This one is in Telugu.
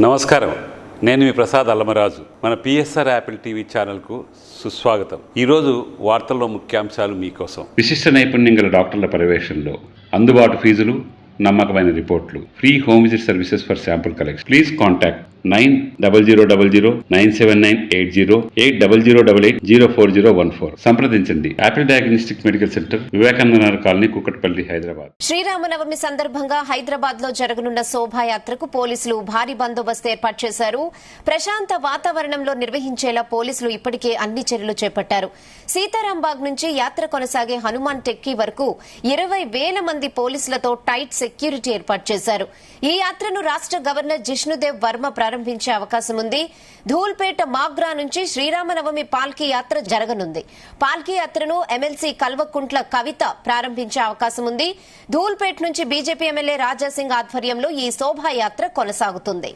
నమస్కారం, నేను మీ ప్రసాద్ అల్లమరాజు. మన పిఎస్ఆర్ యాపిల్ టీవీ ఛానల్కు సుస్వాగతం. ఈరోజు వార్తల్లో ముఖ్యాంశాలు మీకోసం. విశిష్ట నైపుణ్యం గల డాక్టర్ల పర్యవేక్షణలో అందుబాటు ఫీజులు, నమ్మకమైన రిపోర్ట్లు, free home visit services for sample collection. Please contact 9000097980 8008804014. సంప్రదించండి. Apple diagnostic medical centre, Vivekananda Nagar colony, Kukatpally, Hyderabad. Sri Rama Navami సందర్భంగా హైదరాబాద్ లో జరగనున్న శోభాయాత్రకు పోలీసులు భారీ బందోబస్తు ఏర్పాటు చేశారు. ప్రశాంత వాతావరణంలో నిర్వహించేలా పోలీసులు ఇప్పటికే అన్ని చర్యలు చేపట్టారు. సీతారాంబాగ్ నుంచి యాత్ర కొనసాగే హనుమాన్ టెక్కీ వరకు 20,000 మంది పోలీసులతో టైట్ సెక్యూరిటీ ఏర్పాటు చేశారు. ఈ యాత్రను రాష్ట్ర గవర్నర్ జిష్ణుదేవ్ వర్మ ప్రారంభించే అవకాశం ఉంది. ధూల్పేట మాగ్రా నుంచి శ్రీరామనవమి పాల్కీ యాత్ర జరగనుంది. పాల్కీ యాత్రను ఎమ్మెల్సీ కల్వకుంట్ల కవిత ప్రారంభించే అవకాశం ఉంది. ధూల్పేట నుంచి బీజేపీ ఎమ్మెల్యే రాజాసింగ్ ఆధ్వర్యంలో ఈ శోభాయాత్ర కొనసాగుతుంది.